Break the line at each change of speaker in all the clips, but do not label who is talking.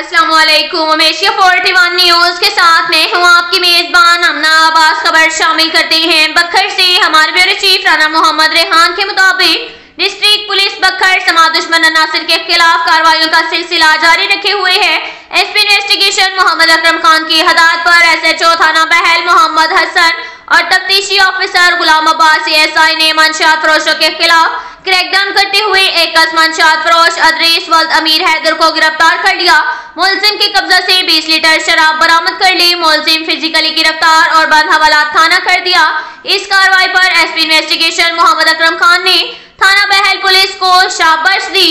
अस्सलाम वालेकुम। Asia 41 news के साथ मैं हूँ आपकी मेजबान अमना अब्बास। खबर शामिल करते हैं बखर से। हमारे ब्यूरो चीफ राना मोहम्मद रेहान के मुताबिक डिस्ट्रिक्ट पुलिस बखर समाज दुश्मन अनासिर के खिलाफ कार्रवाइयों का सिलसिला जारी रखे हुए है। एसपी इन्वेस्टिगेशन मोहम्मद अकरम खान की हदायत पर एसएचओ थाना बहल मोहम्मद हसन और तफ्तीशी ऑफिसर गुलाम अब्बास एएसआई ने मंशियात फरोशों के खिलाफ क्रैकडाउन करते हुए एक मंशियात फरोश अदरीस वल्द अमीर हैदर को गिरफ्तार कर लिया। मुलजिम के कब्जा से 20 लीटर शराब बरामद कर ली। मुलजिम फिजिकली गिरफ्तार और बंद हवालात थाना कर दिया। इस कार्रवाई पर एसपी इन्वेस्टिगेशन मोहम्मद अकरम खान ने थाना बहल पुलिस को शाबाश दी।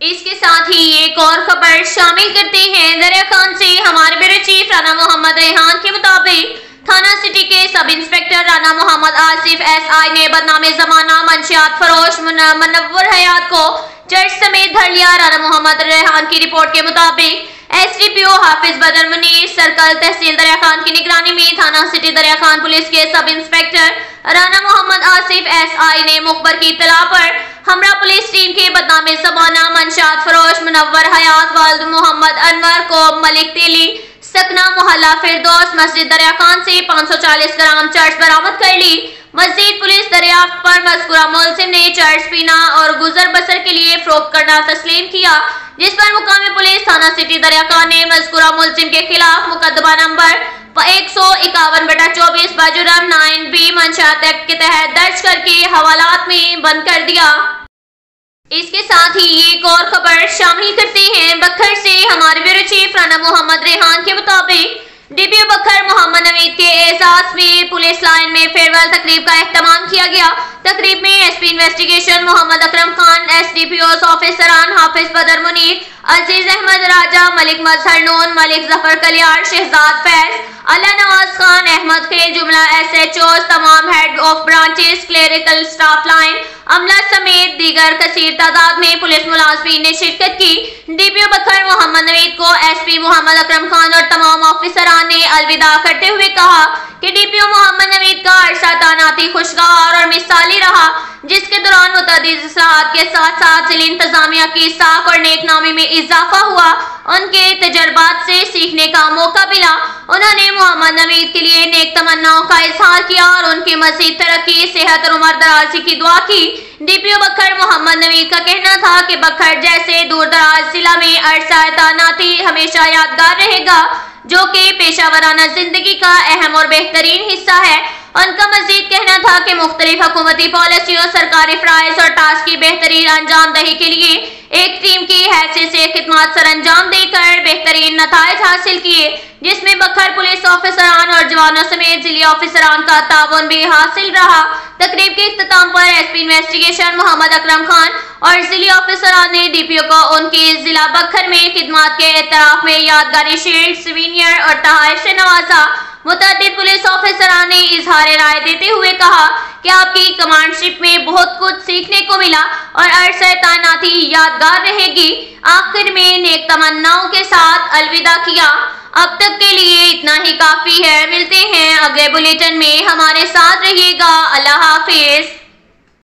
इसके साथ ही एक और खबर शामिल करते हैं दरिया खान से। हमारे ब्यूरो चीफ राना मोहम्मद रेहान के मुताबिक थाना सिटी के sub inspector Rana Mohammad Asif SI ने बदनामे जमाना मंशियात फरोश मुनव्वर हयात को चर्च समेत धर लिया। राना मोहम्मद रेहान की रिपोर्ट के मुताबिक एसडीपीओ हाफिज बदर मुनीर सर्कल तहसील दरिया खान की निगरानी में थाना सिटी दरिया खान पुलिस के sub inspector Rana Mohammad Asif SI ने मुखबर की इत्तला पर हमरा पुलिस टीम के बदनामे जमाना मंशियात फरोश मुनव्वर हयात वल्द मोहम्मद अनवर को मलिक तेली सकना मोहल्ला फिरदौस मस्जिद दरिया खान से 540 ग्राम चर्च बरामद कर ली। मस्जिद पुलिस दरियाफ्त पर मज़कूरा मुलजिम ने चर्च पीना और गुजर बसर के लिए फरोख्त करना तस्लीम किया, जिस पर मुकामी पुलिस थाना सिटी दरिया खान ने मज़कूरा मुलजिम के खिलाफ मुकदमा नंबर 151/24 बजुर्म 9B मंशियात एक्ट के तहत दर्ज करके हवालात में बंद कर दिया। इसके साथ ही एक और खबर शामिल करते हैं बखर से। हमारे ब्यूरो चीफ राना मोहम्मद रेहान के मुताबिक डीपीओ बखर मोहम्मद नवीद के एजाज में पुलिस लाइन में फेयरवेल तकरीब का एहतमाम किया गया। तकरीब में SP investigation Mohammad Akram Khan, SDPO ऑफिसरान हाफिज बदर मुनीर, अजीज अहमद राजा, मलिक मजहर नून, मलिक जफर कलियार, शहजाद फैज, अल्लाह नवाज खान, अहमद खेल, जुमला एसएचओ, तमाम head of branches, clerical staff line, अमला समेत दीगर कसीर तादाद में पुलिस मुलाजमीन ने शिरकत की। डीपीओ बखर मोहम्मद नवीद को एसपी मोहम्मद अकरम खान और तमाम ऑफिसरान ने अलविदा करते हुए कहा कि डीपीओ मोहम्मद नवीद का अरसा तानाती खुशगवार और मिसाली रहा, जिसके दौरान मुतअद्दिद इस्लाहात के साथ साथ जिला इंतजामिया की साख और नेकनामी में इजाफा हुआ। उनके तजर्बात से सीखने का मौका मिला। उन्होंने मोहम्मद नवीद के लिए नेक तमन्नाओं का इजहार किया और उनकी मजीद तरक्की, सेहत और उम्र दराजी की दुआ की। डीपीओ बखर मोहम्मद नवीद का कहना था कि बखर जैसे दूर दराज जिला में अरसा तैनाती हमेशा यादगार रहेगा, जो कि पेशावराना जिंदगी का अहम और बेहतरीन हिस्सा है। उनका मजीद कहना था कि मुख्तलिफ हुकूमती पॉलिसियों, सरकारी फ्राइज और टास्क की बेहतरीन अंजाम दही के लिए एक टीम की हैसियत से खिदमत सर अंजाम देकर बेहतरीन नताइज हासिल किए, जिसमें बखर पुलिस ऑफिसरान और जवानों समेत जिला ऑफिसरान का ताउन भी हासिल रहा। तकरीब के इख्तिताम पर एसपी इन्वेस्टिगेशन मोहम्मद अकरम खान और जिला ऑफिसरान ने डीपीओ को उनकी जिला बखर में खिदमत के एतराफ में यादगारी शील्ड, सिवीनियर और तोहफे से नवाजा। मुतअद्दिद पुलिस ऑफिसरान ने इजहार राय देते हुए कहा कि आपकी कमांडशिप में बहुत कुछ सीखने को मिला और अरसा तैनाती यादगार रहेगी। आखिर में नेक तमन्नाओं के साथ अलविदा किया। अब तक के लिए इतना ही काफी है। मिलते हैं अगले बुलेटिन में, हमारे साथ रहिएगा। अल्लाह हाफिज।